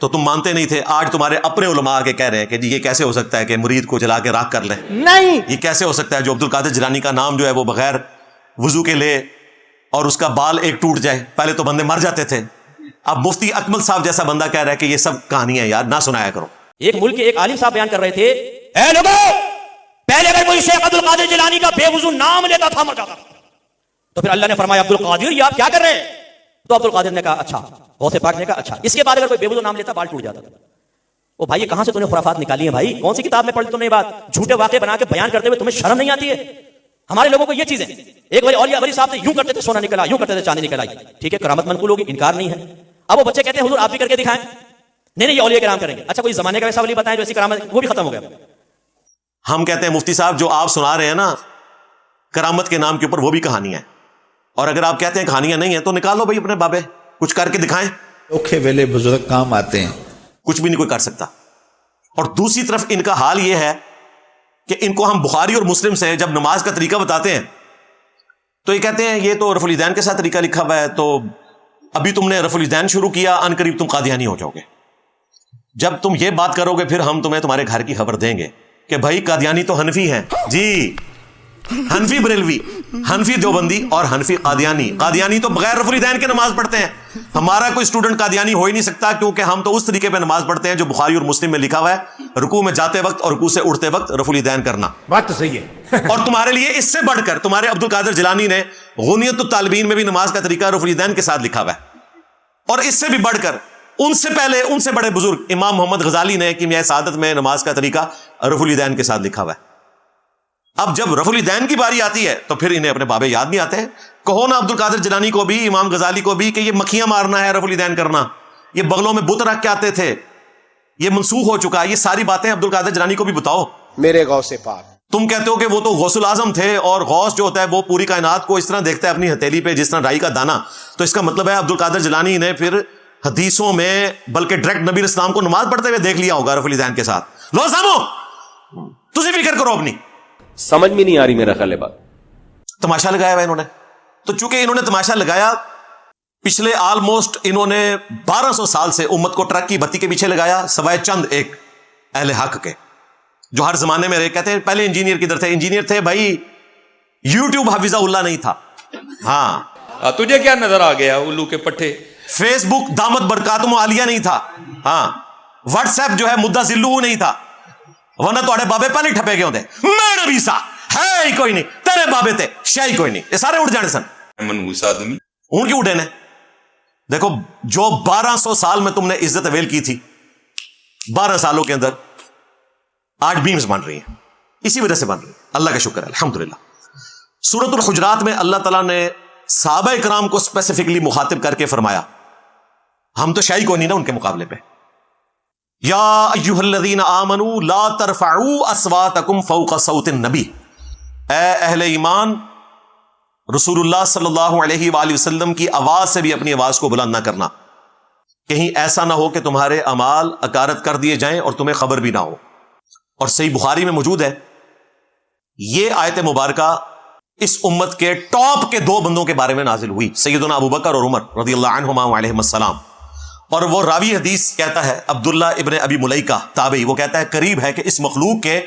تو تم مانتے نہیں تھے. آج تمہارے اپنے علماء آ کے کہہ رہے ہیں کہ جی یہ کیسے ہو سکتا ہے کہ مرید کو جلا کے راکھ کر لیں, نہیں, یہ کیسے ہو سکتا ہے جو عبد القادر جیلانی کا نام جو ہے وہ بغیر وضو کے لے اور اس کا بال ایک ٹوٹ جائے. پہلے تو بندے مر جاتے تھے, اب مفتی اکمل صاحب جیسا بندہ کہہ رہا ہے کہ یہ سب کہانیاں یار نہ سنایا کرو. ایک ملک کے ایک عالم صاحب بیان کر رہے تھے, اے لوگو پہلے اگر کوئی شیخ عبد القادر جیلانی کا بے وضو نام لیتا تھا مر جاتا, تو پھر اللہ نے فرمایا عبد القادر یہ آپ کیا کر رہے ہیں؟ تو عبد القادر نے کہا اچھا, غوث پاک نے کہا اچھا. اس کے بعد اگر کوئی بے وضو نام لیتا بال ٹوٹ جاتا تھا. او بھائی یہ کہاں سے تم نے خرافات نکالی ہیں بھائی؟ کون سی کتاب میں پڑھ لی تم نے یہ بات؟ جھوٹے واقعے بنا کے بیان کرتے ہوئے تمہیں شرم نہیں آتی ہے؟ ہمارے لوگوں کو یہ چیزیں, ایک بار اولیاء ولی صاحب یوں کرتے تھے سونا نکلا, یوں کرتے تھے چاندی نکل آئی. ٹھیک ہے کرامت منقول ہوگی, انکار نہیں ہے. اب وہ بچے کہتے ہیں حضور آپ بھی کر کے دکھائیں. نہیں یہ اولیاء کرام کریں گے. اچھا کوئی زمانے کا ایسا ولی بتائیں جو ایسی کرامت, وہ بھی ختم ہو گیا. ہم کہتے ہیں مفتی صاحب جو آپ سنا رہے ہیں نا کرامت کے نام کے اوپر وہ بھی کہانیاں ہیں, اور اگر آپ کہتے ہیں کہانیاں نہیں ہیں تو نکالو بھائی اپنے بابے, کچھ کر کے دکھائیں. اوکھے ویلے بزرگ کام آتے ہیں, کچھ بھی نہیں کوئی کر سکتا. اور دوسری طرف ان کا حال یہ ہے کہ ان کو ہم بخاری اور مسلم سے جب نماز کا طریقہ بتاتے ہیں تو یہ کہتے ہیں یہ تو رفع الیدین کے ساتھ طریقہ لکھا ہوا ہے, تو ابھی تم نے رفع الیدین شروع کیا, ان قریب تم قادیانی ہو جاؤ گے. جب تم یہ بات کرو گے پھر ہم تمہیں تمہارے گھر کی خبر دیں گے کہ بھائی قادیانی تو حنفی ہیں جی, حنفی بریلوی, حنفی دیوبندی اور حنفی قادیانی. قادیانی تو بغیر رفع الیدین کے نماز پڑھتے ہیں. ہمارا کوئی اسٹوڈنٹ قادیانی ہو ہی نہیں سکتا کیونکہ ہم تو اس طریقے پہ نماز پڑھتے ہیں جو بخاری اور مسلم میں لکھا ہوا ہے, رکوع میں جاتے وقت اور رکوع سے اٹھتے وقت رفع الیدین کرنا. بات تو صحیح ہے. اور تمہارے لیے اس سے بڑھ کر تمہارے عبد القادر جیلانی نے غنیت الطالبین میں بھی نماز کا طریقہ رفع الیدین کے ساتھ لکھا ہوا ہے. اور اس سے بھی بڑھ کر ان سے پہلے ان سے بڑے بزرگ امام محمد غزالی نے کیمیائے سعادت میں نماز کا طریقہ رفع الیدین کے ساتھ لکھا ہوا ہے. اب جب رفع الیدین کی باری آتی ہے تو پھر انہیں اپنے بابے یاد نہیں آتے ہیں. کہو نا عبد القادر جیلانی کو بھی, امام غزالی کو بھی کہ یہ مکھیاں مارنا ہے رفع الیدین کرنا, یہ بغلوں میں بت رکھ کے آتے تھے, یہ منسوخ ہو چکا ہے. یہ ساری باتیں عبد القادر جیلانی کو بھی بتاؤ. میرے غوث پاک, تم کہتے ہو کہ وہ تو غوث الاعظم تھے, اور غوث جو ہوتا ہے وہ پوری کائنات کو اس طرح دیکھتا ہے اپنی ہتھیلی پہ جس طرح رائی کا دانہ. تو اس کا مطلب ہے عبد القادر جیلانی نے پھر حدیثوں میں بلکہ ڈائریکٹ نبی اسلام کو نماز پڑھتے ہوئے دیکھ لیا ہوگا رفع الیدین کے ساتھ. لو سامو تسی فکر کرو اپنی. سمجھ میں نہیں آ رہی میرا خیال ہے بات. تماشا لگایا ہوا انہوں نے. تو چونکہ انہوں نے تماشا لگایا, پچھلے آلموسٹ انہوں نے 1200 سال سے امت کو ٹرک کی بتی کے پیچھے لگایا, سوائے چند ایک اہل حق کے جو ہر زمانے میں رہے. کہتے ہیں پہلے انجینئر کدھر تھے؟ انجینئر تھے بھائی یوٹیوب حفظہ اللہ نہیں تھا. ہاں تجھے کیا نظر آ گیا الو کے پٹھے؟ فیس بک دامت برکاتم عالیہ نہیں تھا. ہاں واٹس ایپ جو ہے مدعا ذلہ نہیں تھا, ورنہ تھوڑے بابے پہلے ٹھپے گئے ہوتے. میں نبی سا ہے ہی کوئی نہیں, تیرے بابے تھے شے ہی کوئی نہیں, یہ سارے اٹھ جانے سن. منحوس آدمی ان کی اٹھے نے. دیکھو جو 1200 سال میں تم نے عزت اویل کی تھی, 12 سالوں کے اندر آج بیمز بن رہی ہیں, اسی وجہ سے بن رہی ہیں. اللہ کا شکر ہے الحمدللہ. سورۃ الحجرات میں اللہ تعالیٰ نے صحابہ کرام کو اسپیسیفکلی مخاطب کر کے فرمایا, ہم تو شاہی کو نہیں نا ان کے مقابلے پہ. یا ایھا الذین آمنوا لا ترفعوا اصواتکم فوق صوت النبی, اے اہل ایمان رسول اللہ صلی اللہ علیہ وآلہ وسلم کی آواز سے بھی اپنی آواز کو بلند نہ کرنا, کہیں ایسا نہ ہو کہ تمہارے اعمال اکارت کر دیے جائیں اور تمہیں خبر بھی نہ ہو. اور صحیح بخاری میں موجود ہے یہ آیت مبارکہ اس امت کے ٹاپ کے 2 بندوں کے بارے میں نازل ہوئی, سیدنا ابو بکر اور عمر رضی اللہ عنہما علیہم السلام. اور وہ راوی حدیث کہتا ہے عبداللہ ابن ابی ملیکہ تابعی, وہ کہتا ہے قریب ہے کہ اس مخلوق کے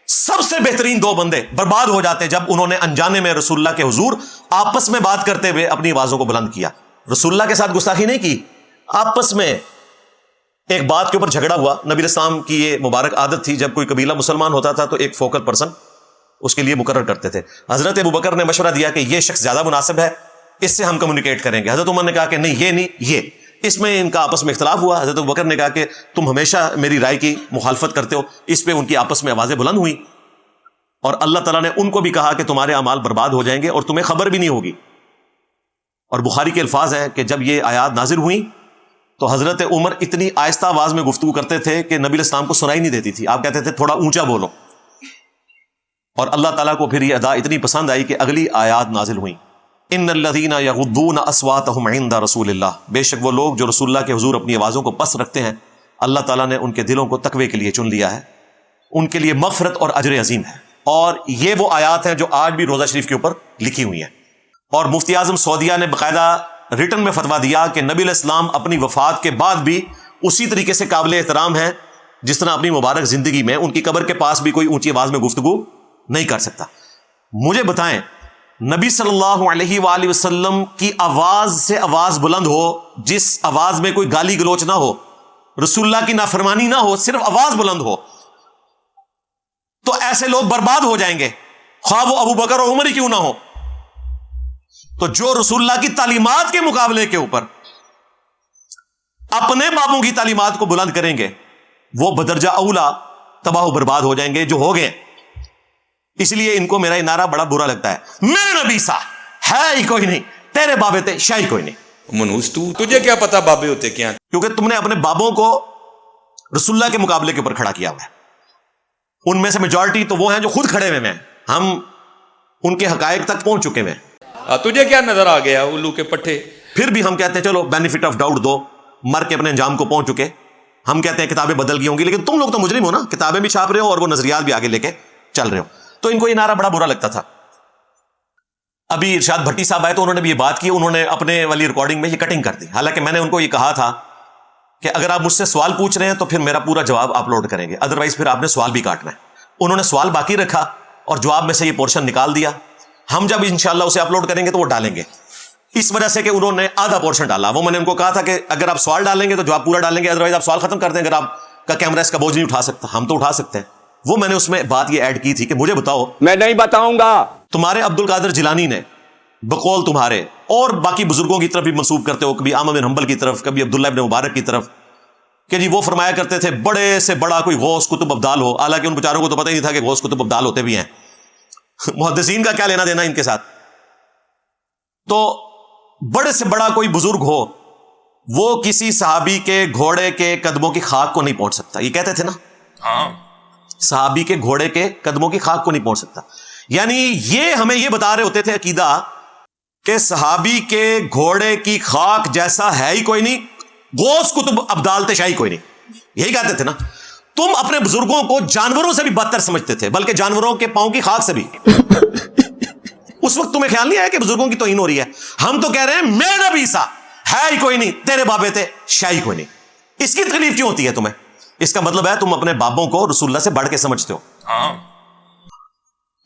سب سے بہترین 2 بندے برباد ہو جاتے جب انہوں نے انجانے میں رسول اللہ کے حضور آپس میں بات کرتے ہوئے اپنی آوازوں کو بلند کیا. رسول اللہ کے ساتھ گستاخی نہیں کی, آپس میں ایک بات کے اوپر جھگڑا ہوا. نبی اسلام کی یہ مبارک عادت تھی جب کوئی قبیلہ مسلمان ہوتا تھا تو ایک فوکل پرسن اس کے لیے مقرر کرتے تھے. حضرت ابو بکر نے مشورہ دیا کہ یہ شخص زیادہ مناسب ہے, اس سے ہم کمیونیکیٹ کریں گے. حضرت عمر نے کہا کہ نہیں یہ نہیں یہ. اس میں ان کا آپس میں اختلاف ہوا. حضرت ابو بکر نے کہا کہ تم ہمیشہ میری رائے کی مخالفت کرتے ہو. اس پہ ان کی آپس میں آوازیں بلند ہوئی, اور اللہ تعالیٰ نے ان کو بھی کہا کہ تمہارے اعمال برباد ہو جائیں گے اور تمہیں خبر بھی نہیں ہوگی. اور بخاری کے الفاظ ہیں کہ جب یہ آیات نازل ہوئیں تو حضرت عمر اتنی آہستہ آواز میں گفتگو کرتے تھے کہ نبی اسلام کو سنائی نہیں دیتی تھی. آپ کہتے تھے تھوڑا اونچا بولو. اور اللہ تعالیٰ کو پھر یہ ادا اتنی پسند آئی کہ اگلی آیات نازل ہوئیں, ان الذین یغضون اصواتهم عند رسول اللہ, بے شک وہ لوگ جو رسول اللہ کے حضور اپنی آوازوں کو پست رکھتے ہیں اللہ تعالیٰ نے ان کے دلوں کو تقوی کے لیے چن لیا ہے, ان کے لیے مغفرت اور اجر عظیم ہے. اور یہ وہ آیات ہیں جو آج بھی روزہ شریف کے اوپر لکھی ہوئی ہیں. اور مفتی اعظم سعودیہ نے باقاعدہ ریٹن میں فتویٰ دیا کہ نبی علیہ السلام اپنی وفات کے بعد بھی اسی طریقے سے قابل احترام ہیں جس طرح اپنی مبارک زندگی میں ان کی قبر کے پاس بھی کوئی اونچی آواز میں گفتگو نہیں کر سکتا. مجھے بتائیں نبی صلی اللہ علیہ وآلہ وسلم کی آواز سے آواز بلند ہو, جس آواز میں کوئی گالی گلوچ نہ ہو, رسول اللہ کی نافرمانی نہ ہو, صرف آواز بلند ہو, تو ایسے لوگ برباد ہو جائیں گے, خواہ وہ ابو بکر اور عمر ہی کیوں نہ ہو. تو جو رسول اللہ کی تعلیمات کے مقابلے کے اوپر اپنے بابوں کی تعلیمات کو بلند کریں گے, وہ بدرجہ اولا تباہ و برباد ہو جائیں گے, جو ہو گئے. اس لیے ان کو میرا یہ نعرہ بڑا برا لگتا ہے, میرے نبی سا ہے ہی کوئی نہیں, تیرے بابے تے شاہی کوئی نہیں. منوس تجھے کیا پتا بابے ہوتے کیا؟ کیونکہ تم نے اپنے بابوں کو رسول اللہ کے مقابلے کے اوپر کھڑا کیا ہوا ہے. ان میں سے میجورٹی تو وہ ہیں جو خود کھڑے ہوئے ہیں, ہم ان کے حقائق تک پہنچ چکے ہیں. تجھے کیا نظر آ گیا الو کے پٹھے؟ پھر بھی ہم کہتے ہیں چلو بینیفٹ آف ڈاؤٹ دو, مر کے اپنے انجام کو پہنچ چکے. ہم کہتے ہیں کتابیں بدل گئی ہوں گی, لیکن تم لوگ تو مجرم ہو نا, کتابیں بھی چھاپ رہے ہو اور وہ نظریات بھی آگے لے کے چل رہے ہو. تو ان کو یہ نعرہ بڑا برا لگتا تھا. ابھی ارشاد بھٹی صاحب آئے تو انہوں نے بھی یہ بات کی, انہوں نے اپنے والی ریکارڈنگ میں یہ کٹنگ کر دی. حالانکہ میں نے ان کو یہ کہا تھا کہ اگر آپ مجھ سے سوال پوچھ رہے ہیں تو پھر میرا پورا جواب اپلوڈ کریں گے, ادروائز پھر آپ نے سوال بھی کاٹنا ہے. انہوں نے سوال باقی رکھا اور جواب میں سے یہ پورشن نکال دیا. ہم جب انشاءاللہ اسے اپلوڈ کریں گے تو وہ ڈالیں گے, اس وجہ سے کہ انہوں نے آدھا پورشن ڈالا. وہ میں نے ان کو کہا تھا کہ اگر آپ سوال ڈالیں گے تو جواب پورا ڈالیں گے, ادروائز آپ سوال ختم کر دیں. اگر آپ کا کیمرہ اس کا بوجھ نہیں اٹھا سکتا, ہم تو اٹھا سکتے ہیں. وہ میں نے اس میں بات یہ ایڈ کی تھی کہ مجھے بتاؤ, میں نہیں بتاؤں گا. تمہارے عبد القادر جیلانی نے بقول تمہارے اور باقی بزرگوں کی طرف بھی منسوب کرتے ہو, کبھی احمد بن حنبل کی طرف, کبھی عبداللہ ابن مبارک کی طرف, کہ جی وہ فرمایا کرتے تھے بڑے سے بڑا کوئی غوث کتب ابدال ہو. حالانکہ ان بیچاروں کو تو پتہ ہی نہیں تھا کہ غوث کتب ابدال ہوتے بھی ہیں. محدثین کا کیا لینا دینا ان کے ساتھ. تو بڑے سے بڑا کوئی بزرگ ہو وہ کسی صحابی کے گھوڑے کے قدموں کی خاک کو نہیں پہنچ سکتا, یہ کہتے تھے نا, صحابی کے گھوڑے کے قدموں کی خاک کو نہیں پہنچ سکتا. یعنی یہ ہمیں یہ بتا رہے ہوتے تھے عقیدہ کہ صحابی کے گھوڑے کی خاک جیسا ہے ہی کوئی نہیں, غوث کتب ابدال تشائی کوئی نہیں, یہی کہتے تھے نا. تم اپنے بزرگوں کو جانوروں سے بھی بدتر سمجھتے تھے, بلکہ جانوروں کے پاؤں کی خاک سے بھی. اس وقت تمہیں خیال نہیں آیا کہ بزرگوں کی توہین ہو رہی ہے. ہم تو کہہ رہے ہیں میرا نبی سا ہے ہی کوئی نہیں, تیرے بابے تھے شاہی کوئی نہیں. اس کی تکلیف کیوں ہوتی ہے تمہیں؟ اس کا مطلب ہے تم اپنے بابوں کو رسول اللہ سے بڑھ کے سمجھتے ہو,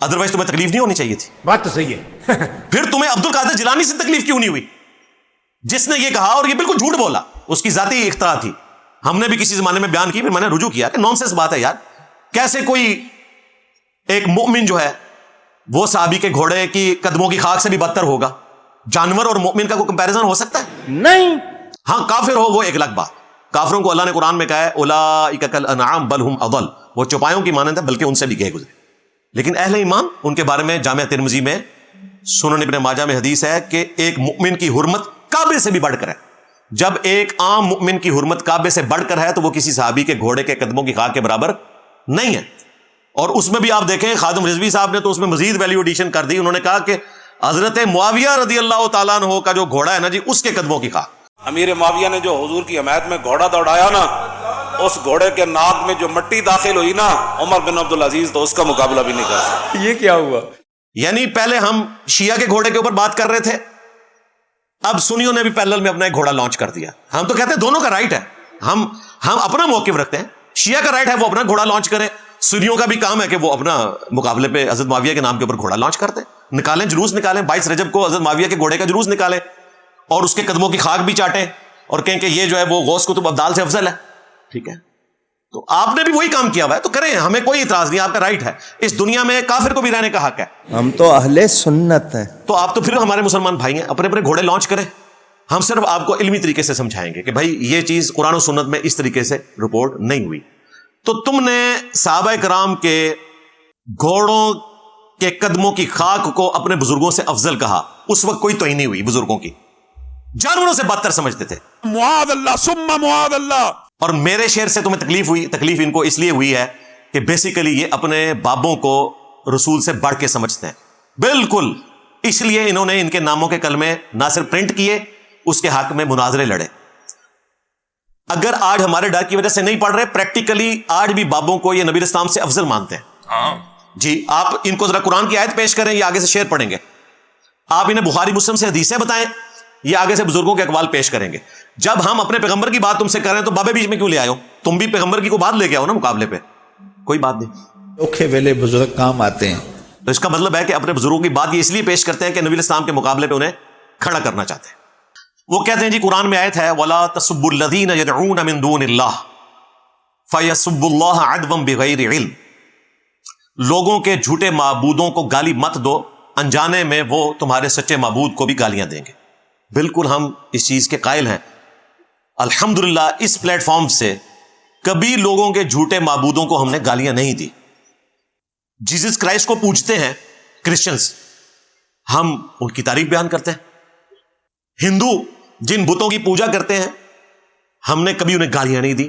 ادروائز تمہیں تکلیف نہیں ہونی چاہیے تھی. بات تو صحیح ہے. پھر تمہیں عبد القادر جیلانی سے تکلیف کیوں نہیں ہوئی, جس نے یہ کہا اور یہ بالکل جھوٹ بولا, اس کی ذاتی اختراع تھی. ہم نے بھی کسی زمانے میں بیان کی, پھر میں نے رجوع کیا کہ نان سینس بات ہے یار. کیسے کوئی ایک مومن جو ہے وہ صحابی کے گھوڑے کی قدموں کی خاک سے بھی بدتر ہوگا؟ جانور اور مومن کا کوئی کمپیریزن ہو سکتا ہے؟ نہیں. ہاں کافر ہو وہ ایک الگ بات. کافروں کو اللہ نے قرآن میں کہا ہے اولئک کالانعام بل ہم اضل, وہ چوپایوں کی مانند ہے بلکہ ان سے بھی گئے گزرے. لیکن اہل ایمان ان کے بارے میں جامعہ ترمذی میں, سنن ابن ماجہ میں حدیث ہے کہ ایک مؤمن کی حرمت کعبے سے بھی بڑھ کر ہے. جب ایک عام مؤمن کی حرمت کعبے سے بڑھ کر ہے تو وہ کسی صحابی کے گھوڑے کے قدموں کی خاک کے برابر نہیں ہے. اور اس میں بھی آپ دیکھیں خادم رضوی صاحب نے تو اس میں مزید ویلیو ایڈیشن کر دی. انہوں نے کہا کہ حضرت معاویہ رضی اللہ تعالیٰ عنہ کا جو گھوڑا ہے نا جی, اس کے قدموں کی خاک. امیر معاویہ نے جو حضور کی حمایت میں گھوڑا دوڑایا نا, اس گھوڑے کے ناک میں جو مٹی داخل ہوئی نا, عمر بن عبدالعزیز تو اس کا مقابلہ بھی نہیں کر سکتے. یہ کیا ہوا؟ یعنی پہلے ہم شیعہ کے گھوڑے کے اوپر بات کر رہے تھے, اب سنیوں نے بھی پیرلل میں اپنا ایک گھوڑا لانچ کر دیا. ہم تو کہتے ہیں دونوں کا رائٹ ہے, ہم اپنا موقف رکھتے ہیں. شیعہ کا رائٹ ہے وہ اپنا گھوڑا لانچ کرے, سنیوں کا بھی کام ہے کہ وہ اپنا مقابلے پہ حضرت معاویہ کے نام کے اوپر گھوڑا لانچ کرتے ہیں. نکالیں, جلوس نکالیں, 22 رجب کو حضرت معاویہ کے گھوڑے کا جلوس نکالیں اور اس کے قدموں کی خاک بھی چاٹیں اور کہیں کہ یہ جو ہے وہ غوث کتب ابدال سے افضل ہے. ٹھیک ہے, تو آپ نے بھی وہی کام کیا ہوا ہے تو کریں, ہمیں کوئی اعتراض نہیں, آپ کا رائٹ ہے. اس دنیا میں کافر کو بھی رہنے کا حق ہے. ہم تو اہل سنت ہیں. تو آپ تو پھر ہمارے مسلمان بھائی ہیں, اپنے اپنے گھوڑے لانچ کریں. ہم صرف آپ کو علمی طریقے سے سمجھائیں گے کہ بھائی یہ چیز قرآن و سنت میں اس طریقے سے رپورٹ نہیں ہوئی. تو تم نے صحابہ کرام کے گھوڑوں کے قدموں کی خاک کو اپنے بزرگوں سے افضل کہا. اس وقت کوئی توہین نہیں ہوئی بزرگوں کی, جانوروں سے بدتر سمجھتے تھے. معاذ اللہ ثم معاذ اللہ. اور میرے شعر سے تمہیں تکلیف ہوئی, تکلیف ان کو اس لیے ہوئی ہے کہ بیسیکلی یہ اپنے بابوں کو رسول سے بڑھ کے سمجھتے ہیں. بالکل اس لیے انہوں نے ان کے ناموں کے کلمے نہ صرف پرنٹ کیے, اس کے حق میں مناظرے لڑے. اگر آج ہمارے ڈر کی وجہ سے نہیں پڑھ رہے, پریکٹیکلی آج بھی بابوں کو یہ نبی اسلام سے افضل مانتے ہیں. جی آپ ان کو ذرا قرآن کی آیت پیش کریں, یہ آگے سے شعر پڑھیں گے. آپ انہیں بخاری مسلم سے حدیثیں بتائیں یہ آگے سے بزرگوں کے اقوال پیش کریں گے. جب ہم اپنے پیغمبر کی بات تم سے کر رہے ہیں تو بابے بیچ میں کیوں لے آئے ہو؟ تم بھی پیغمبر کی کو بات لے کے آؤ نا مقابلے پہ. کوئی بات نہیں. اوکھے ویلے بزرگ کام آتے ہیں. تو اس کا مطلب ہے کہ اپنے بزرگوں کی بات یہ اس لیے پیش کرتے ہیں کہ نبی الاسلام کے مقابلے پہ انہیں کھڑا کرنا چاہتے ہیں. وہ کہتے ہیں جی قرآن میں آیت ہے وَلَا تَسُبُّوا الَّذِينَ يَدْعُونَ مِن دُونِ اللَّهِ فَيَسُبُّوا اللَّهَ عَدْوًا بِغَيْرِ عِلْمٍ. لوگوں کے جھوٹے معبودوں کو گالی مت دو، انجانے میں وہ تمہارے سچے معبود کو بھی گالیاں دیں گے. بالکل ہم اس چیز کے قائل ہیں. الحمدللہ اس پلیٹ فارم سے کبھی لوگوں کے جھوٹے معبودوں کو ہم نے گالیاں نہیں دی. جیزس کرائسٹ کو پوجتے ہیں کرسچنز، ہم ان کی تعریف بیان کرتے ہیں. ہندو جن بتوں کی پوجا کرتے ہیں ہم نے کبھی انہیں گالیاں نہیں دی.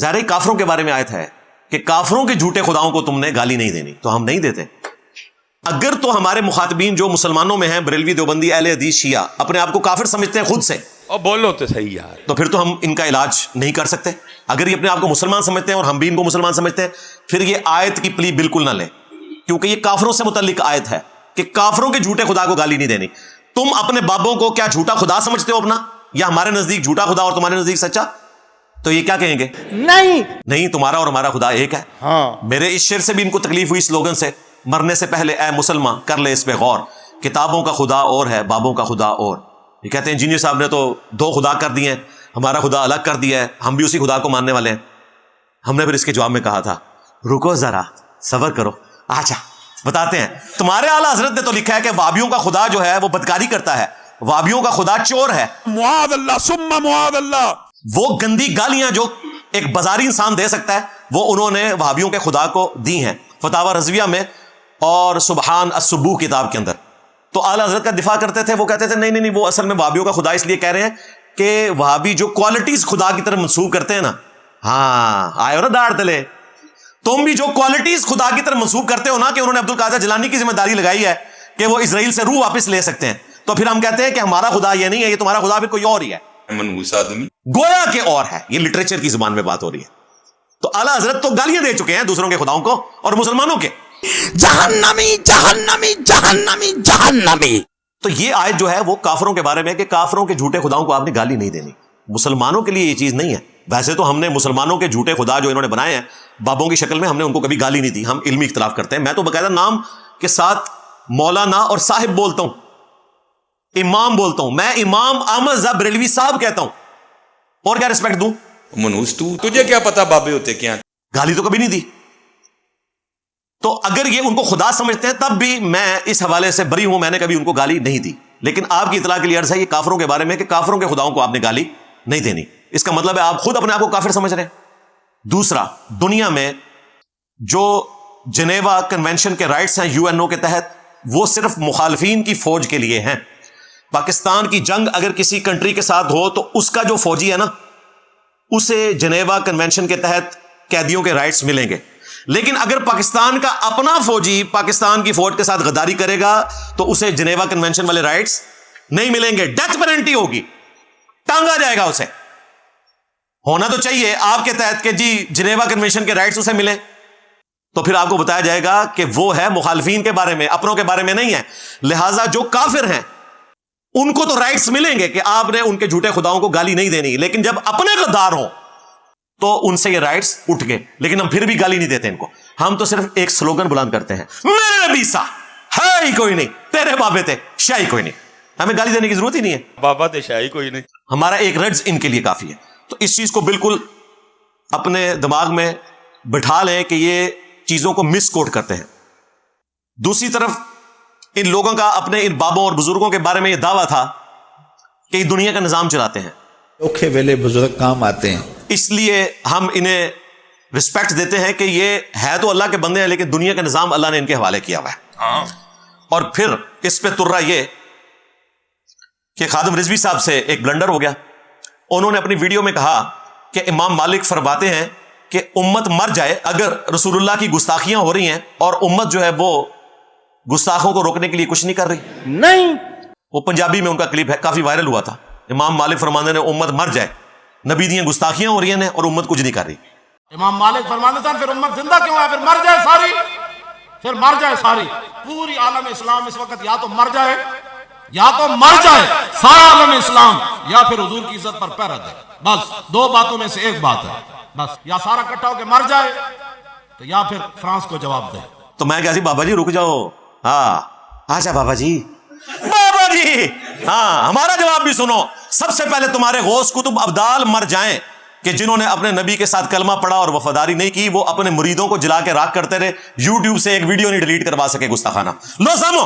ظاہر کافروں کے بارے میں آیت ہے کہ کافروں کے جھوٹے خداؤں کو تم نے گالی نہیں دینی، تو ہم نہیں دیتے. اگر تو ہمارے مخاطبین جو مسلمانوں میں ہیں، بریلوی، دیوبندی، اہل حدیث، شیعہ، اپنے آپ کو کافر سمجھتے ہیں خود سے، اور بولو تو صحیح یار، تو پھر تو ہم ان کا علاج نہیں کر سکتے. اگر یہ اپنے آپ کو مسلمان سمجھتے ہیں اور ہم بھی ان کو مسلمان سمجھتے ہیں، پھر یہ آیت کی پلی بالکل نہ لیں، کیونکہ یہ کافروں سے متعلق آیت ہے کہ کافروں کے جھوٹے خدا کو گالی نہیں دینی. تم اپنے بابوں کو کیا جھوٹا خدا سمجھتے ہو اپنا، یا ہمارے نزدیک جھوٹا خدا اور تمہارے نزدیک سچا؟ تو یہ کیا کہیں گے؟ نہیں، تمہارا اور ہمارا خدا ایک ہے. میرے اس شعر سے بھی ان کو تکلیف ہوئی، سلوگن سے، مرنے سے پہلے اے مسلمان کر لے اس پہ غور، کتابوں کا خدا اور ہے، بابوں کا خدا اور. یہ کہتے ہیں انجینئر صاحب نے تو دو خدا کر دیے ہیں، ہمارا خدا الگ کر دیا ہے، ہم بھی اسی خدا کو ماننے والے ہیں. ہم نے پھر اس کے جواب میں کہا تھا رکو ذرا، صبر کرو. اچھا بتاتے ہیں. تمہارے اعلیٰ حضرت نے تو لکھا ہے کہ وہابیوں کا خدا جو ہے وہ بدکاری کرتا ہے، وہابیوں کا خدا چور ہے. معاذ اللہ ثم معاذ اللہ. وہ گندی گالیاں جو ایک بازاری انسان دے سکتا ہے وہ انہوں نے وہابیوں کے خدا کو دی ہیں، فتاوی رضویہ میں اور سبحان السبوح کتاب کے اندر. تو اعلیٰ حضرت کا دفاع کرتے تھے، وہ کہتے تھے نہیں، وہ اصل میں وہابیوں کا خدا اس لیے کہہ رہے ہیں کہ وہابی جو کوالٹیز خدا کی طرف منسوب کرتے ہیں نا، ہاں آئے ہو نا داڑھ تلے، تم بھی جو کوالٹیز خدا کی طرف منسوب کرتے ہو نا کہ انہوں نے عبدالقادر جیلانی کی ذمہ داری لگائی ہے کہ وہ اسرائیل سے روح واپس لے سکتے ہیں، تو پھر ہم کہتے ہیں کہ ہمارا خدا یہ نہیں ہے، یہ تمہارا خدا پھر کوئی اور ہی ہے، گویا کہ اور ہے. یہ لٹریچر کی زبان میں بات ہو رہی ہے. تو اعلیٰ حضرت تو گالیاں دے چکے ہیں دوسروں کے خداؤں کو اور مسلمانوں کے. جہنمی جہنمی جہنمی جہنمی. تو یہ آیت جو ہے وہ کافروں کے بارے میں ہے کہ کافروں کے جھوٹے خداؤں کو آپ نے گالی نہیں دینی. مسلمانوں کے لیے یہ چیز نہیں ہے. ویسے تو ہم نے مسلمانوں کے جھوٹے خدا جو انہوں نے بنائے ہیں بابوں کی شکل میں، ہم نے ان کو کبھی گالی نہیں دی. ہم علمی اختلاف کرتے ہیں. میں تو باقاعدہ نام کے ساتھ مولانا اور صاحب بولتا ہوں، امام بولتا ہوں. میں امام احمد ذا بریلوی صاحب کہتا ہوں، اور کیا رسپیکٹ دوں؟ منوس تجھے کیا پتا بابے ہوتے کیا؟ گالی تو کبھی نہیں دی. تو اگر یہ ان کو خدا سمجھتے ہیں تب بھی میں اس حوالے سے بری ہوں، میں نے کبھی ان کو گالی نہیں دی. لیکن آپ کی اطلاع کے لیے عرض ہے یہ کافروں کے بارے میں کہ کافروں کے خداؤں کو آپ نے گالی نہیں دینی. اس کا مطلب ہے آپ خود اپنے آپ کو کافر سمجھ رہے ہیں. دوسرا، دنیا میں جو جنیوا کنونشن کے رائٹس ہیں UN کے تحت، وہ صرف مخالفین کی فوج کے لیے ہیں. پاکستان کی جنگ اگر کسی کنٹری کے ساتھ ہو تو اس کا جو فوجی ہے نا، اسے جنیوا کنونشن کے تحت قیدیوں کے رائٹس ملیں گے. لیکن اگر پاکستان کا اپنا فوجی پاکستان کی فوج کے ساتھ غداری کرے گا تو اسے جنیوا کنونشن والے رائٹس نہیں ملیں گے. ڈیتھ پینلٹی ہوگی، ٹانگا جائے گا اسے. ہونا تو چاہیے آپ کے تحت کہ جی جنیوا کنونشن کے رائٹس اسے ملیں، تو پھر آپ کو بتایا جائے گا کہ وہ ہے مخالفین کے بارے میں، اپنوں کے بارے میں نہیں ہے. لہٰذا جو کافر ہیں ان کو تو رائٹس ملیں گے کہ آپ نے ان کے جھوٹے خداؤں کو گالی نہیں دینی. لیکن جب اپنے غدار ہوں تو ان سے یہ رائٹس اٹھ گئے. لیکن ہم پھر بھی گالی نہیں دیتے ان کو. ہم تو صرف ایک سلوگن بلند کرتے ہیں، میرے نبی سا ہے ہی کوئی نہیں، تیرے بابے تھے شاہی کوئی نہیں. ہمیں گالی دینے کی ضرورت ہی نہیں ہے. بابا تے شاہی کوئی نہیں. ہمارا ایک رجز ان کے لیے کافی ہے. تو اس چیز کو بالکل اپنے دماغ میں بٹھا لیں کہ یہ چیزوں کو مس کوٹ کرتے ہیں. دوسری طرف ان لوگوں کا اپنے ان بابوں اور بزرگوں کے بارے میں یہ دعویٰ تھا کہ یہ دنیا کا نظام چلاتے ہیں. اوکھے ویلے بزرگ کام آتے ہیں، اس لیے ہم انہیں رسپیکٹ دیتے ہیں کہ یہ ہے تو اللہ کے بندے ہیں لیکن دنیا کا نظام اللہ نے ان کے حوالے کیا ہوا ہے. اور پھر اس پہ ترا یہ کہ خادم رضوی صاحب سے ایک بلنڈر ہو گیا. انہوں نے اپنی ویڈیو میں کہا کہ امام مالک فرماتے ہیں کہ امت مر جائے اگر رسول اللہ کی گستاخیاں ہو رہی ہیں اور امت جو ہے وہ گستاخوں کو روکنے کے لیے کچھ نہیں کر رہی. نہیں، وہ پنجابی میں ان کا کلپ ہے، کافی وائرل ہوا تھا. امام مالک فرماندے نے امت مر جائے، نبی دیاں گستاخیاں ہو رہی ہیں اور امت کچھ نہیں کر رہی. امام مالک فرماتے تھے پھر امت زندہ کیوں ہے؟ پھر مر جائے ساری، پھر مر جائے ساری. پوری عالم اسلام اس وقت یا تو مر جائے یا تو مر جائے سارا عالم اسلام یا پھر حضور کی عزت پر پیرا دے. بس دو باتوں میں سے ایک بات ہے. بس یا سارا کٹھا ہو کے مر جائے تو یا پھر فرانس کو جواب دے. تو میں کہا جی بابا جی رک جاؤ. ہاں آجا بابا جی. بابا جی ہاں ہمارا جواب بھی سنو. سب سے پہلے تمہارے غوث کتب ابدال مر جائیں کہ جنہوں نے اپنے نبی کے ساتھ کلمہ پڑھا اور وفاداری نہیں کی, وہ اپنے مریدوں کو جلا کے راکھ کرتے رہے, یوٹیوب سے ایک ویڈیو نہیں ڈیلیٹ کروا سکے گستاخانہ. لو سامو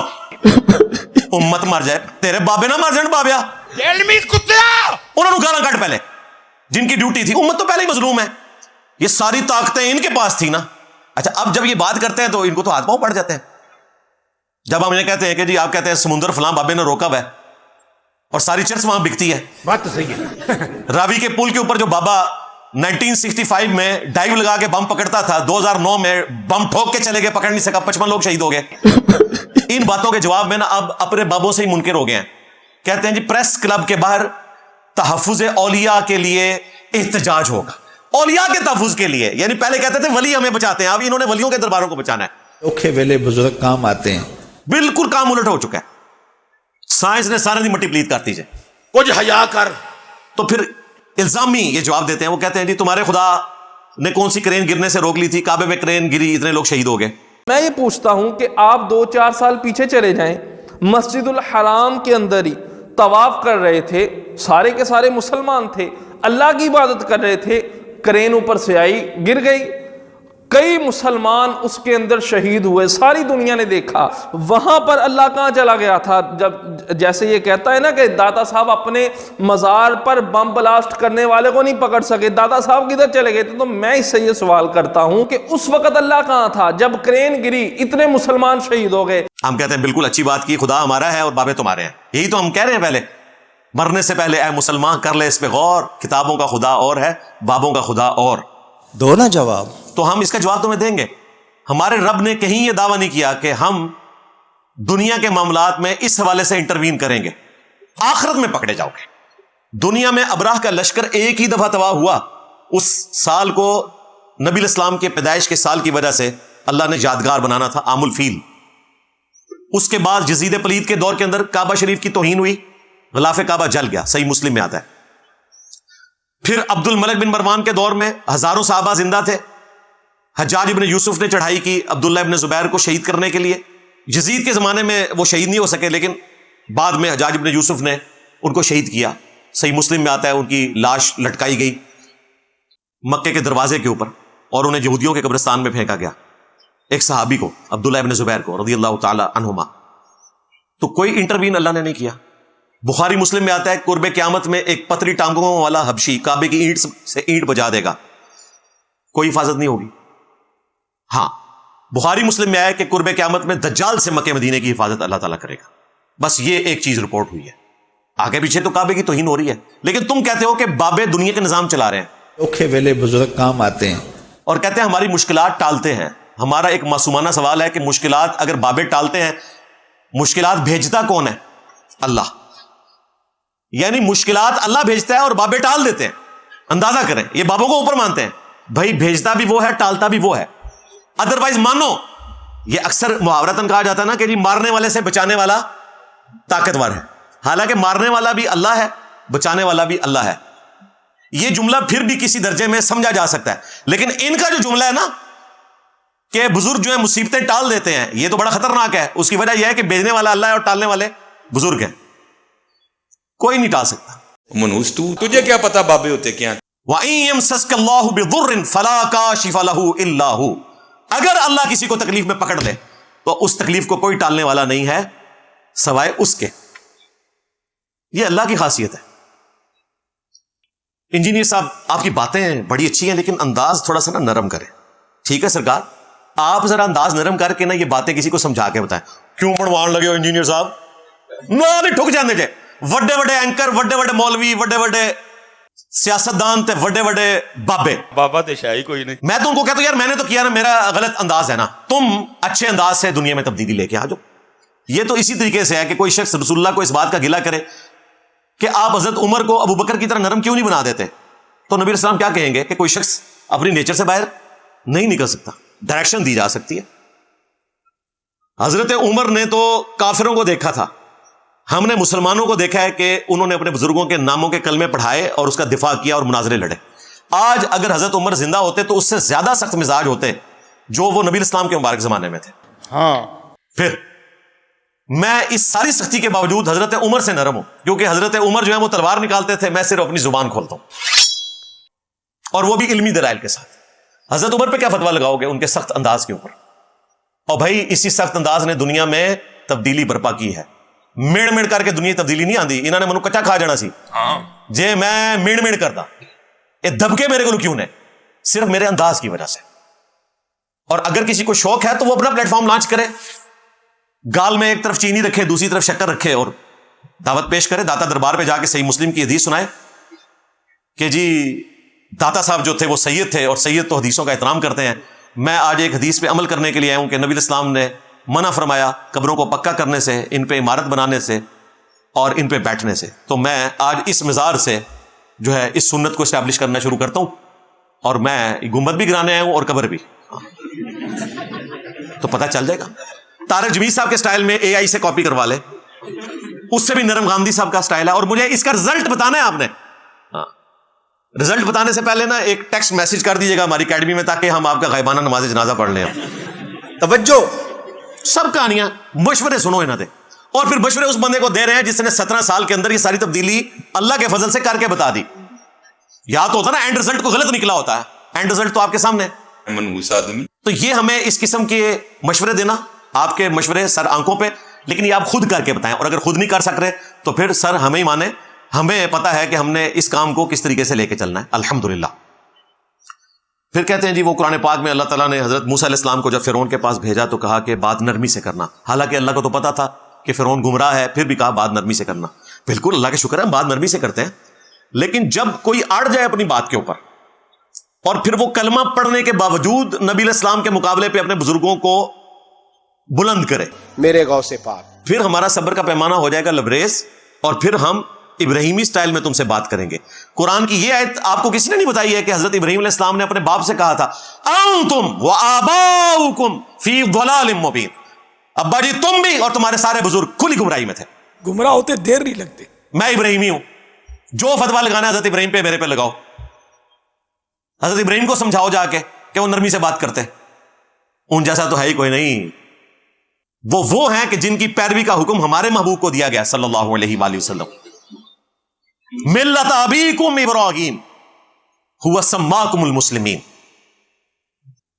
امت مر جائے, تیرے بابے نہ مر جائیں بابیا, انہوں نے گانا کٹ پہلے جن کی ڈیوٹی تھی. امت تو پہلے ہی مظلوم ہے, یہ ساری طاقتیں ان کے پاس تھی نا. اچھا اب جب یہ بات کرتے ہیں تو ان کو تو ہاتھ پاؤں پڑ جاتے ہیں. جب ہم یہ کہتے ہیں کہ جی آپ کہتے ہیں سمندر فلاں بابے نے روکا ہوا ہے اور ساری چرس وہاں بکتی ہے. بات تو صحیح ہے. راوی کے پل کے اوپر جو بابا 1965 میں ڈائیو لگا کے بم پکڑتا تھا, 2009 میں بم ٹھوک کے چلے گئے, پکڑ نہیں سکا, 55 لوگ شہید ہو گئے. ان باتوں کے جواب میں نا اب اپنے بابوں سے ہی منکر ہو گئے ہیں. کہتے ہیں جی پریس کلب کے باہر تحفظ اولیاء کے لیے احتجاج ہوگا. اولیاء کے تحفظ کے لیے, یعنی پہلے کہتے تھے ولی ہمیں بچاتے ہیں, اب انہوں نے ولیوں کے درباروں کو بچانا ہے. اوکھے ویلے بزرگ کام آتے ہیں. بالکل کام الٹ ہو چکا ہے. سائنس نے سارے دی مٹی پلیت کرتی ہے. کچھ حیا کر. تو پھر الزامی یہ جواب دیتے ہیں, وہ کہتے ہیں جی تمہارے خدا نے کون سی کرین گرنے سے روک لی تھی, کعبے میں کرین گری, اتنے لوگ شہید ہو گئے. میں یہ پوچھتا ہوں کہ آپ 2-4 سال پیچھے چلے جائیں, مسجد الحرام کے اندر ہی طواف کر رہے تھے, سارے کے سارے مسلمان تھے, اللہ کی عبادت کر رہے تھے, کرین اوپر سے آئی, گر گئی, کئی مسلمان اس کے اندر شہید ہوئے, ساری دنیا نے دیکھا. وہاں پر اللہ کہاں چلا گیا تھا؟ جب جیسے یہ کہتا ہے نا کہ داتا صاحب اپنے مزار پر بم بلاسٹ کرنے والے کو نہیں پکڑ سکے, داتا صاحب کدھر چلے گئے تھے؟ تو میں اس سے یہ سوال کرتا ہوں کہ اس وقت اللہ کہاں تھا جب کرین گری, اتنے مسلمان شہید ہو گئے؟ ہم کہتے ہیں بالکل اچھی بات کی, خدا ہمارا ہے اور بابے تمہارے ہیں. یہی تو ہم کہہ رہے ہیں پہلے, مرنے سے پہلے اے مسلمان کر لے اس پہ غور, کتابوں کا خدا اور ہے, بابوں کا خدا اور. دو نا جواب. تو ہم اس کا جواب تمہیں دیں گے. ہمارے رب نے کہیں یہ دعویٰ نہیں کیا کہ ہم دنیا کے معاملات میں اس حوالے سے انٹروین کریں گے, آخرت میں پکڑے جاؤ گے. دنیا میں ابراہ کا لشکر ایک ہی دفعہ تباہ ہوا, اس سال کو نبی الاسلام کے پیدائش کے سال کی وجہ سے اللہ نے یادگار بنانا تھا, عام الفیل. اس کے بعد یزید پلید کے دور کے اندر کعبہ شریف کی توہین ہوئی, غلاف کعبہ جل گیا, صحیح مسلم میں آتا ہے. پھر عبد الملک بن مروان کے دور میں ہزاروں صحابہ زندہ تھے, حجاج ابن یوسف نے چڑھائی کی عبداللہ ابن زبیر کو شہید کرنے کے لیے. یزید کے زمانے میں وہ شہید نہیں ہو سکے, لیکن بعد میں حجاج ابن یوسف نے ان کو شہید کیا, صحیح مسلم میں آتا ہے. ان کی لاش لٹکائی گئی مکے کے دروازے کے اوپر اور انہیں یہودیوں کے قبرستان میں پھینکا گیا, ایک صحابی کو, عبداللہ ابن زبیر کو رضی اللہ تعالی عنہما. تو کوئی انٹروین اللہ نے نہیں کیا. بخاری مسلم میں آتا ہے قرب قیامت میں ایک پتری ٹانگوں والا حبشی کعبے کی اینٹ سے اینٹ بجا دے گا, کوئی حفاظت نہیں ہوگی. ہاں بخاری مسلم میں آیا کہ قرب قیامت میں دجال سے مکہ مدینے کی حفاظت اللہ تعالیٰ کرے گا. بس یہ ایک چیز رپورٹ ہوئی ہے, آگے پیچھے تو کعبے کی توہین ہو رہی ہے. لیکن تم کہتے ہو کہ بابے دنیا کے نظام چلا رہے ہیں, اوکھے ویلے بزرگ کام آتے ہیں, اور کہتے ہیں ہماری مشکلات ٹالتے ہیں. ہمارا ایک معصومانہ سوال ہے کہ مشکلات اگر بابے ٹالتے ہیں, مشکلات بھیجتا کون ہے؟ اللہ. یعنی مشکلات اللہ بھیجتا ہے اور بابے ٹال دیتے ہیں. اندازہ کریں, یہ بابوں کو اوپر مانتے ہیں, بھائی بھیجتا بھی وہ ہے, ٹالتا بھی وہ ہے. ادروائز مانو, یہ اکثر محاورتاً کہا جاتا ہے نا کہ جی مارنے والے سے بچانے والا طاقتور ہے, حالانکہ مارنے والا بھی اللہ ہے, بچانے والا بھی اللہ ہے. یہ جملہ پھر بھی کسی درجے میں سمجھا جا سکتا ہے, لیکن ان کا جو جملہ ہے نا کہ بزرگ جو ہے مصیبتیں ٹال دیتے ہیں, یہ تو بڑا خطرناک ہے. اس کی وجہ یہ ہے کہ بھیجنے والا اللہ ہے اور ٹالنے والے بزرگ ہیں, کوئی نہیں ٹال سکتا. منوس تجھے کیا پتا بابے ہوتے کیا؟ وَإِن يَمْسَسْكَ اللَّهُ بِضُرٍّ فَلَا كَاشِفَ لَهُ إِلَّا هُ. اگر اللہ کسی کو تکلیف میں پکڑ لے تو اس تکلیف کو کوئی ٹالنے والا نہیں ہے سوائے اس کے. یہ اللہ کی خاصیت ہے. انجینئر صاحب آپ کی باتیں بڑی اچھی ہیں, لیکن انداز تھوڑا سا نا نرم کریں. ٹھیک ہے سرکار, آپ ذرا انداز نرم کر کے نا یہ باتیں کسی کو سمجھا کے بتائیں. کیوں پڑھوان لگے ہو انجینئر صاحب؟ نہیں ٹھک جانے جائے. وڈے وڈے اینکر, وڈے وڈے مولوی, وڈے وڈے سیاستدان تے وڈے وڈے بابے, بابا تے شاہی کوئی نہیں. میں تو ان کو کہتا ہوں یار میں نے تو کیا نا, میرا غلط انداز ہے نا, تم اچھے انداز سے دنیا میں تبدیلی لے کے آ جاؤ. یہ تو اسی طریقے سے ہے کہ کوئی شخص رسول اللہ کو اس بات کا گلہ کرے کہ آپ حضرت عمر کو ابو بکر کی طرح نرم کیوں نہیں بنا دیتے, تو نبی السلام کیا کہیں گے کہ کوئی شخص اپنی نیچر سے باہر نہیں نکل سکتا, ڈائریکشن دی جا سکتی ہے. حضرت عمر نے تو کافروں کو دیکھا تھا, ہم نے مسلمانوں کو دیکھا ہے کہ انہوں نے اپنے بزرگوں کے ناموں کے کلمے پڑھائے اور اس کا دفاع کیا اور مناظرے لڑے. آج اگر حضرت عمر زندہ ہوتے تو اس سے زیادہ سخت مزاج ہوتے جو وہ نبی اسلام کے مبارک زمانے میں تھے. پھر میں اس ساری سختی کے باوجود حضرت عمر سے نرم ہوں, کیونکہ حضرت عمر جو ہے وہ تلوار نکالتے تھے, میں صرف اپنی زبان کھولتا ہوں, اور وہ بھی علمی دلائل کے ساتھ. حضرت عمر پہ کیا فتویٰ لگاؤ گے ان کے سخت انداز کے اوپر؟ اور بھائی اسی سخت انداز نے دنیا میں تبدیلی برپا کی ہے. میڑ میڑ کر کے دنیا تبدیلی نہیں آندی, انہوں نے منو کچا کھا جانا سی جے میں میڑ میڑ کردا, یہ دبکے میرے کو کیوں نے, صرف میرے انداز کی وجہ سے. اور اگر کسی کو شوق ہے تو وہ اپنا پلیٹ فارم لانچ کرے, گال میں ایک طرف چینی رکھے دوسری طرف شکر رکھے اور دعوت پیش کرے. داتا دربار پہ جا کے صحیح مسلم کی حدیث سنائے کہ جی داتا صاحب جو تھے وہ سید تھے, اور سید تو حدیثوں کا احترام کرتے ہیں. میں آج ایک حدیث پہ عمل کرنے کے لیے آیا ہوں کہ نبی الاسلام نے منع فرمایا قبروں کو پکا کرنے سے, ان پہ عمارت بنانے سے اور ان پہ بیٹھنے سے. تو میں آج اس مزار سے جو ہے اس سنت کو اسٹیبلش کرنا شروع کرتا ہوں, اور میں گنبد بھی گرانے آیا ہوں اور قبر بھی, تو پتہ چل جائے گا. طارق جمیل صاحب کے سٹائل میں اے آئی سے کاپی کروا لے, اس سے بھی نرم گاندھی صاحب کا سٹائل ہے. اور مجھے اس کا رزلٹ بتانا ہے آپ نے. رزلٹ بتانے سے پہلے نا ایک ٹیکسٹ میسج کر دیجیے گا ہماری اکیڈمی میں, تاکہ ہم آپ کا غائبانہ نماز جنازہ پڑھ لیں. توجہ, سب کہانیاں مشورے سنو انہوں نے, اور پھر مشورے اس بندے کو دے رہے ہیں جس نے 17 سال کے اندر یہ ساری تبدیلی اللہ کے فضل سے کر کے بتا دی. یا تو ہوتا نا اینڈ رزلٹ کو غلط نکلا ہوتا ہے, اینڈ رزلٹ تو آپ کے سامنے. تو یہ ہمیں اس قسم کے مشورے دینا, آپ کے مشورے سر آنکھوں پہ, لیکن یہ آپ خود کر کے بتائیں. اور اگر خود نہیں کر سک رہے تو پھر سر ہمیں ہی مانے, ہمیں پتا ہے کہ ہم نے اس کام کو کس طریقے سے لے کے چلنا ہے. الحمدللہ. پھر کہتے ہیں جی وہ قرآن پاک میں اللہ تعالیٰ نے حضرت موسیٰ علیہ السلام کو جب فرعون کے پاس بھیجا تو کہا کہ بات نرمی سے کرنا. حالانکہ اللہ کو تو پتا تھا کہ فرعون گمراہ ہے, پھر بھی کہا بات نرمی سے کرنا. بالکل اللہ کا شکر ہے, بات نرمی سے کرتے ہیں. لیکن جب کوئی اڑ جائے اپنی بات کے اوپر, اور پھر وہ کلمہ پڑھنے کے باوجود نبی علیہ السلام کے مقابلے پہ اپنے بزرگوں کو بلند کرے, میرے غوث پاک, پھر ہمارا صبر کا پیمانہ ہو جائے گا لبریز, اور پھر ہم ابراہیمی سٹائل میں تم سے بات کریں گے. قرآن کی یہ آیت آپ کو کسی نے نہیں بتائی ہے کہ حضرت ابراہیم علیہ السلام نے اپنے باپ سے کہا تھا انتم وآباؤکم فی ضلال مبین, ابا جی تم بھی اور تمہارے سارے بزرگ کھلی گمراہی میں تھے. گمراہ ہوتے دیر نہیں لگتے. میں ابراہیمی ہوں, جو فتویٰ لگانا ہے حضرت ابراہیم پہ میرے پہ لگاؤ. حضرت ابراہیم کو سمجھاؤ جا کے کہ وہ نرمی سے بات کرتے, ان جیسا تو ہے ہی کوئی نہیں. وہ ہیں کہ جن کی پیروی کا حکم ہمارے محبوب کو دیا گیا صلی اللہ علیہ وآلہ وسلم. ملت ابیکم ابراہیم هو سماکم المسلمین.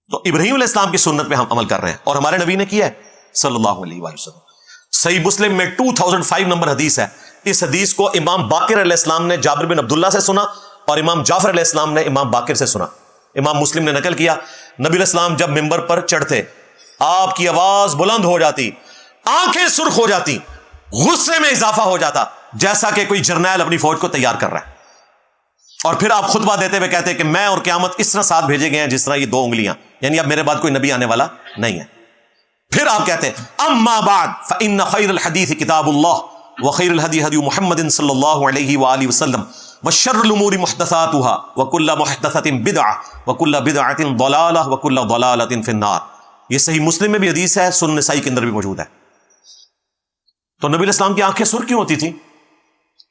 تو ابراہیم علیہ السلام کی سنت پہ ہم عمل کر رہے ہیں, اور ہمارے نبی نے کیا ہے صلی اللہ علیہ وآلہ وسلم. صحیح مسلم میں 2005 نمبر حدیث ہے. اس حدیث کو امام باقر علیہ السلام نے جابر بن عبداللہ سے سنا, اور امام جعفر علیہ السلام نے امام باقر سے سنا. امام مسلم نے نقل کیا, نبی علیہ السلام جب ممبر پر چڑھتے آپ کی آواز بلند ہو جاتی, آنکھیں سرخ ہو جاتی, غصے میں اضافہ ہو جاتا جیسا کہ کوئی جرنیل اپنی فوج کو تیار کر رہا ہے. اور پھر آپ خطبہ دیتے ہوئے کہتے ہیں کہ میں اور قیامت اس طرح ساتھ بھیجے گئے ہیں جس طرح یہ 2 انگلیاں, یعنی اب میرے بعد کوئی نبی آنے والا نہیں ہے. پھر آپ کہتے ہیں اما بعد فإن خیر الحدیث کتاب اللہ وخیر الہدی ہدی محمد صلی اللہ علیہ وآلہ وسلم وشر الامور محدثاتها وکل محدثۃ بدعہ وکل بدعۃ ضلالہ وکل ضلالۃ فی النار. یہ صحیح مسلم میں بھی حدیث ہے, سنن نسائی کے اندر بھی موجود ہے. تو نبی علیہ السلام کی آنکھیں سرخ کیوں ہوتی تھی,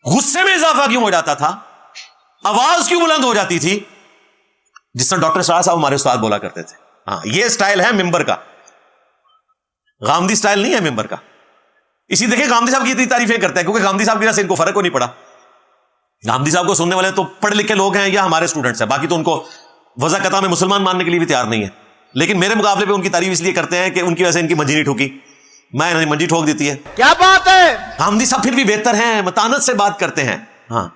غصے میں اضافہ کیوں ہو جاتا تھا, آواز کیوں بلند ہو جاتی تھی, جس طرح ڈاکٹر سراج صاحب ہمارے استاد بولا کرتے تھے. ہاں یہ سٹائل ہے ممبر کا, غامدی سٹائل نہیں ہے ممبر کا. اسی دیکھیں غامدی صاحب کی اتنی تعریفیں کرتے ہیں کیونکہ غامدی صاحب کی وجہ سے ان کو فرق کو نہیں پڑا. غامدی صاحب کو سننے والے تو پڑھے لکھے لوگ ہیں یا ہمارے اسٹوڈنٹس ہیں, باقی تو ان کو وضع قطع میں مسلمان ماننے کے لیے بھی تیار نہیں ہے. لیکن میرے مقابلے پہ ان کی تعریف اس لیے کرتے ہیں کہ ان کی وجہ سے ان کی منجی نہیں ٹھوکی, میں انہوں نے منجی ٹھوک دیتی ہے. کیا بات ہے, غامدی صاحب پھر بھی بہتر ہیں, متانت سے بات کرتے ہیں. ہاں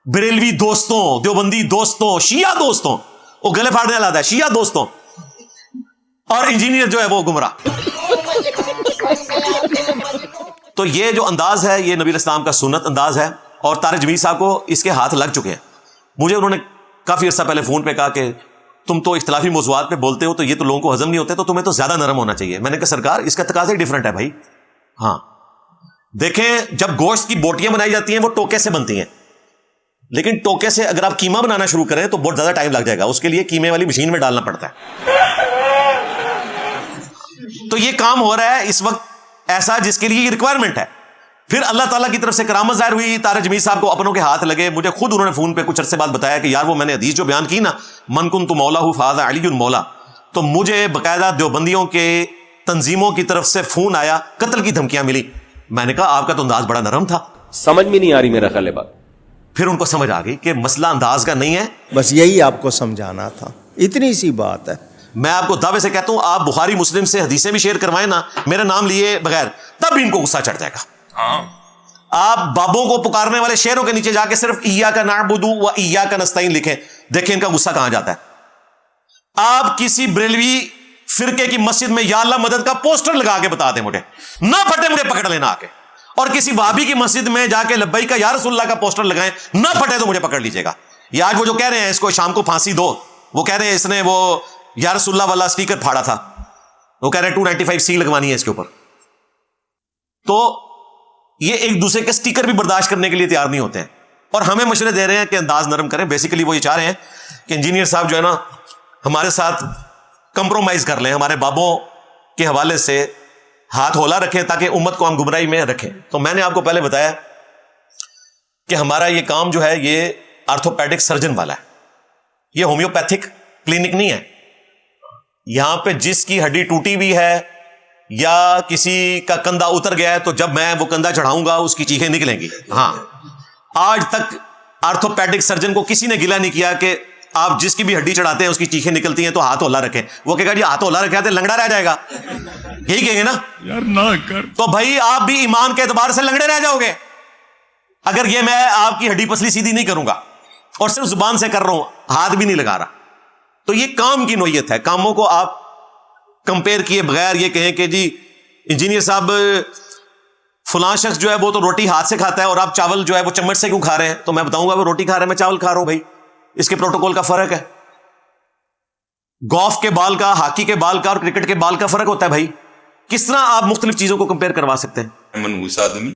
بریلوی دوستوں, دیوبندی دوستوں, شیعہ دوستوں, وہ گلے پھاڑنے والا ہے, شیعہ دوستوں, اور انجینئر جو ہے وہ گمراہ. تو یہ جو انداز ہے یہ نبی علیہ السلام کا سنت انداز ہے, اور طارق جمیل صاحب کو اس کے ہاتھ لگ چکے ہیں. مجھے انہوں نے کافی عرصہ پہلے فون پہ کہا کہ تم تو اختلافی موضوعات پہ بولتے ہو تو یہ تو لوگوں کو ہضم نہیں ہوتے, تو تمہیں تو زیادہ نرم ہونا چاہیے. میں نے کہا سرکار اس کا تقاضا ہی ڈفرنٹ ہے بھائی. ہاں دیکھیں جب گوشت کی بوٹیاں بنائی جاتی ہیں وہ ٹوکے سے بنتی ہیں, لیکن ٹوکے سے اگر آپ قیمہ بنانا شروع کریں تو بہت زیادہ ٹائم لگ جائے گا, اس کے لیے قیمے والی مشین میں ڈالنا پڑتا ہے. تو یہ کام ہو رہا ہے اس وقت ایسا جس کے لیے ریکوائرمنٹ ہے پھر اللہ تعالیٰ کی طرف سے کرامت ظاہر ہوئی, طارق جمیل صاحب کو اپنوں کے ہاتھ لگے. مجھے خود انہوں نے فون پہ کچھ عرصے بعد بتایا کہ یار وہ میں نے حدیث جو بیان کی نا, من کنت مولا فہذا علی مولا, تو مجھے باقاعدہ دیوبندیوں کے تنظیموں کی طرف سے فون آیا, قتل کی دھمکیاں ملی. میں نے کہا آپ کا تو انداز بڑا نرم تھا. سمجھ میں نہیں آ رہی میرا خیال ہے بات. پھر ان کو سمجھ آ گئی کہ مسئلہ انداز کا نہیں ہے, بس یہی آپ کو سمجھانا تھا, اتنی سی بات ہے. میں آپ کو دعوے سے کہتا ہوں آپ بخاری مسلم سے حدیثیں بھی شیئر کروائیں نا میرا نام لیے بغیر, تب بھی ان کو غصہ چڑھ جائے گا. آپ بابوں کو پکارنے والے شعروں کے نیچے جا کے صرف ایاک نعبد و ایاک نستعین لکھیں, دیکھیں ان کا غصہ کہاں جاتا ہے. آپ کسی بریلوی فرقے کی مسجد میں یا اللہ مدد کا پوسٹر لگا کے بتا دیں, مجھے نہ پھٹے مجھے پکڑ لینا آ کے. اور کسی وہابی کی مسجد میں جا کے لبیک کا یا رسول اللہ کا پوسٹر لگائیں, نہ پھٹے تو مجھے پکڑ لیجیے گا. یہ آج وہ جو کہہ رہے ہیں اس کو شام کو پھانسی دو, وہ کہہ رہے ہیں اس نے وہ یا رسول اللہ والا سٹیکر پھاڑا تھا, وہ کہہ رہے ہیں 295C لگوانی ہے اس کے اوپر. تو یہ ایک دوسرے کے سٹیکر بھی برداشت کرنے کے لیے تیار نہیں ہوتے ہیں, اور ہمیں مشورے دے رہے ہیں کہ انداز نرم کریں. بیسیکلی وہ یہ چاہ رہے ہیں کہ انجینئر صاحب جو ہے نا ہمارے ساتھ کمپرومائز کر لیں, ہمارے بابوں کے حوالے سے ہاتھ ہولا رکھیں تاکہ امت کو ہم گمراہی میں رکھیں. تو میں نے آپ کو پہلے بتایا کہ ہمارا یہ کام جو ہے یہ آرتھوپیڈک سرجن والا ہے, یہ ہومیوپیتھک کلینک نہیں ہے. یہاں پہ جس کی ہڈی ٹوٹی ہوئی ہے یا کسی کا کندھا اتر گیا ہے تو جب میں وہ کندھا چڑھاؤں گا اس کی چیخیں نکلیں گی. ہاں, آج تک آرتھوپیڈک سرجن کو کسی نے گلا نہیں کیا کہ آپ جس کی بھی ہڈی چڑھاتے ہیں اس کی چیخیں نکلتی ہیں تو ہاتھ ہولا رکھیں. وہ کہے گا جی ہاتھ ہولا رکھے تو لنگڑا رہ جائے گا, یہی کہیں گے نا یار نہ کر. تو بھائی آپ بھی ایمان کے اعتبار سے لنگڑے رہ جاؤ گے اگر یہ میں آپ کی ہڈی پسلی سیدھی نہیں کروں گا اور صرف زبان سے کر رہا ہوں, ہاتھ بھی نہیں لگا رہا. تو یہ کام کی نوعیت ہے. کاموں کو آپ کمپیئر کیے بغیر یہ کہیں کہ جی انجینئر صاحب فلاں شخص جو ہے وہ تو روٹی ہاتھ سے کھاتا ہے اور آپ چاول جو ہے وہ چمچ سے کیوں کھا رہے ہیں, تو میں بتاؤں گا وہ روٹی کھا رہے ہیں میں چاول کھا رہا ہوں. بھائی اس کے پروٹوکول کا فرق ہے. گولف کے بال کا, ہاکی کے بال کا اور کرکٹ کے بال کا فرق ہوتا ہے. بھائی کس طرح آپ مختلف چیزوں کو کمپیئر کروا سکتے ہیں؟ منحوس آدمی